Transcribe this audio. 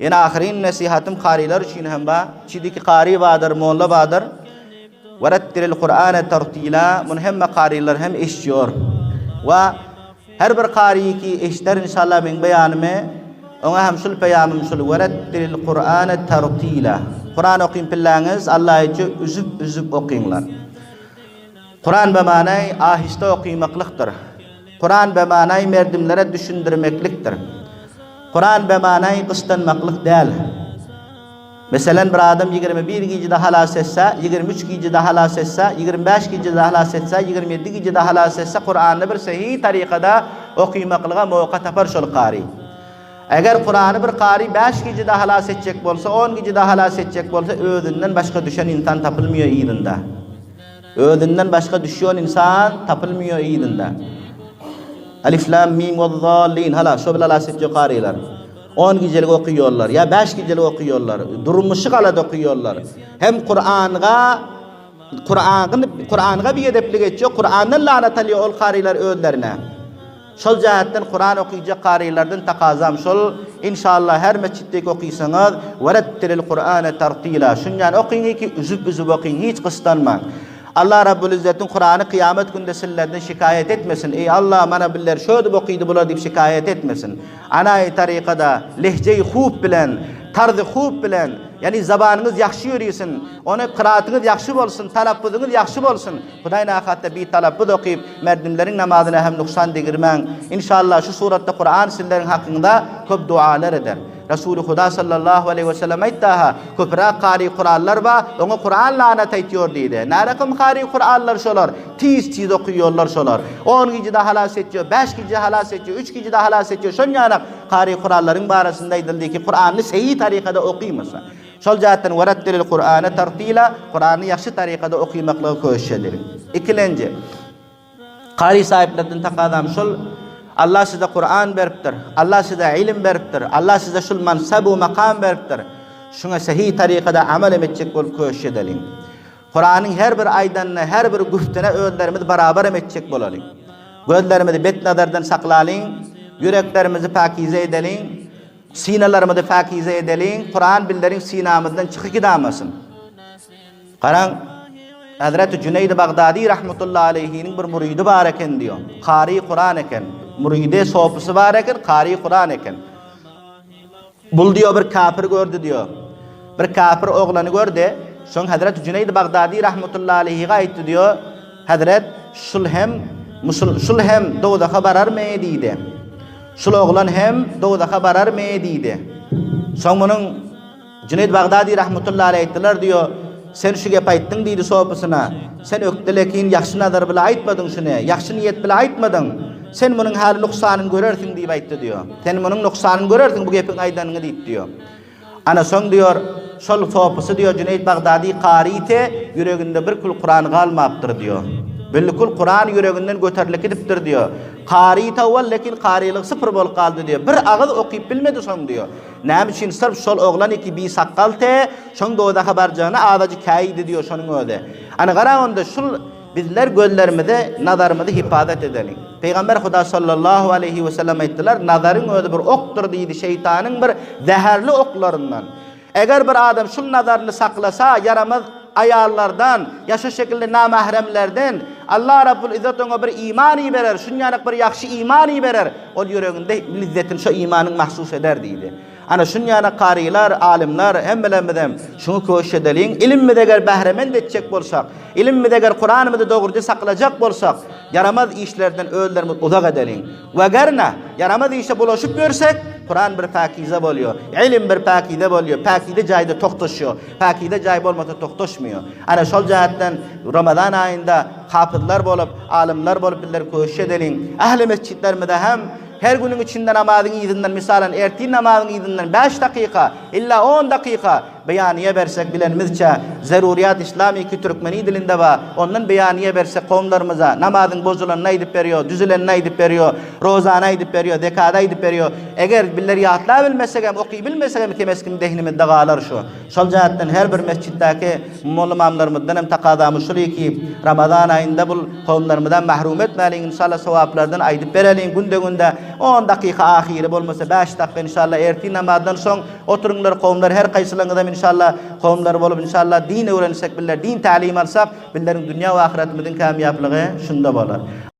Yine ahirin nasihatım qariler için hem ba. Çidiki qari badır, molla badır. Verettiril Kur'an'e tertila. Bunu hem qariler hem işçiyor. Ve her bir qari ki işler inşallah ben beyanımı. Ona hem şul peyamım şul. Verettiril Kur'an'e tertila. Kur'an okuyun pillağınız. Allah için üzüp okuyunlar. Kur'an be manay ahiste okuymaklıktır. Kur'an be manay merdimlere düşündürmekliktir. Kur'an be manay kıstanmaklık değil. Mesela bir adam 21 gecede halas etse, 23 gecede halas etse, 25 gecede halas etse, 27 gecede halas etse, Kur'an'ı bir sahih tarikada okuymaklığa mevka tapar şol qari. Eğer Kur'an'ı bir qari 5 gecede halas edecek bolsa, 10 gecede halas edecek bolsa, özünden başka düşen insan tapılmıyor iyilinde. Özünden başka düşüyor insan tapılmıyor iyilinde. Alif lam mim ve zallin hala şu bile lasitçi qariler 10 gecelik okuyorlar ya 5 gecelik okuyorlar durmuşu kalada okuyorlar hem Kur'an'a bir edepli geçiyor Kur'an'ın lanet alıyor ol qariler özlerine şol cihetten Kur'an okuyacak qarilerden takazam şol inşallah her mescitteki okuysanız verettiril Kur'an'e tertila şundan okuyun ki üzüp okuyun hiç kıslanmayın. Allah Rabbul İzzet'in Kur'an'ı kıyamet günde sizlerden şikayet etmesin. Ey Allah bana biller şöyle okuydu bular deyip şikayet etmesin. Ana-i tarikada lehce-i hub bilen, tarzı hub bilen, yani zabanınız yaxşı yürüsün, onu kıraatınız yaxşı bolsun, talaffuzunuz yaxşı bolsun. Hudayna akatta bir talaffuz okuyup merdimlerin namazına hem nuksan digirmen. İnşallah şu suratta Kur'an sizlerin hakkında köp dualar eder. Resulü Huda sallallahu aleyhi ve sellem aytaha köpra qari Kur'anlar va ona Kur'an lanet aytıyor dedi. Narakım qari Kur'anlar şolar tiz okuyorlar şolar. 10 gecede halas ediyor, 5 gecede halas ediyor, 3 gecede halas ediyor. Şonyana qari Kur'anların barasında edildi ki Kur'an'ı sahih tarikada okuyması. Şol jahatdan verettiril Kur'an'e tertila Kur'an'ı yaxşı tarikada okuymakla köşedir. İkilenci qari sahiplerden taqadam şol Allah size Kur'an beriptir. Allah size ilim beriptir. Allah size şul mansabu makam beriptir. Şuna sahih tarikada amel etmekçek bolup köşedeling. Kur'an'ın her bir aydanına, her bir güftüne özlerimiz beraber etmekçek bolalım. Gözlerimizi bet nazardan saklaling, yüreklerimizi pakize edeling, sinalarımızı pakize edeling. Kur'an billerin sinamızdan çıkıp gidamasın. Qaran Hazreti Cüneyd Bagdadi rahmetullahi aleyhi'nin bir muridi var eken diyor. Qari Kur'an eken. Muride sohbisi var eken, qari Kur'an eken. Bul diyor bir kafir gördü diyor. Bir kafir oğlanı gördü. Son Hazreti Cüneyd Bagdadi rahmetullahi aleyhi'ye ayıttı diyor. Hazret şul hem doğuda haberar mı ediydi. Şul oğlan hem doğuda haberar mı ediydi. Son bunun Cüneyd Bagdadi rahmetullahi aleyhi'ler diyor. Sen şu gep ayttın deydi sohbisine. Sen öktelekin yaxşı nazar bile aytmadın şunu. Yaxşı niyet bile aytmadın. Sen bunun hali nuksanını görürsün deyip ayttı diyor. Sen bunun nuksanını görürsün bu gepin aydanını deyip diyor. Ana son diyor, şol sohbisi diyor Cüneyd Bagdadi qarite yüreğinde bir kul Kur'an kalmaptır diyor. Bilkul Kur'an yüreğinden göterilip gidiptir diyor. Qarite avval lekin qarilik sıfır bol kaldı diyor. Bir ağız okuyup bilmedi son diyor. Näme için sırf şol oğlan iki bir saqqal te, şoň doda habarjana ağacı kaydı diyor şonun öde. Ana gara onda şul bizler gözlerimizi, nazarımızı hifazet edelim. Peygamber Huda sallallahu aleyhi ve sellem ayttılar, nazarın öde bir oktur deydi şeytanın bir zehirli oklarından. Eğer bir adam şul nazarını saklasa yaramaz ayarlardan, yaşa şekilde namahremlerden Allah Rabbul İzzet ona bir imani verer, şunyanak bir yaxşı imani verer. O yüreğinde lizzetin şu imanın mahsus eder deydi. Ana şunyanak qariler, alimler hem bilemedem şunu köşedeling. İlim eğer behremend etjek bolsak, ilim eğer Kur'an'ımızı doğruca saklajak bolsak, yaramaz işlerden öllerimiz uzak edeling. Ve garna yaramaz işe bulaşıp görsek Kur'an bir pakize boluyor. İlim bir pakize boluyor. Pakize jayda toqtaşıyor. Pakize jay bolmasa toqtaşmıyor. Ana şol jahatdan Ramazan ayında hafızlar bolup, alimler bolup biller köşedeling. Ahli mescitlerimizde hem her günün içinde namazın izinden misalan ertin namazın izinden 5 dakika illa 10 dakika beyaniye bersek bilenimizçe zeruriyat İslami ki Türkmeni dilinde va ondan beyaniye bersek kavmlarımıza namazın bozulan naydip veriyor, düzülen naydip veriyor, rozana naydip veriyor, dekada naydip veriyor. Eğer billeri atla bilmesek hem okuy bilmesek hem kemeskim dehnimi dağalar şu. Şol cihetten her bir mescitteki molla imamlarımızdan hem takadamı şuly ki Ramazan ayında bu kavmlarımızdan mahrum etmeyin inşallah sevaplardan aydip verelim günde 10 dakika ahiri bolmasa 5 dakika inşallah erti namazdan soň oturunlar kavmlar her qaysylaryndan inşallah kavmlar bolup inşallah din öwrensek biller din talim alsak billerin dünya we ahiretimizin kamyaplygy şunda bolar.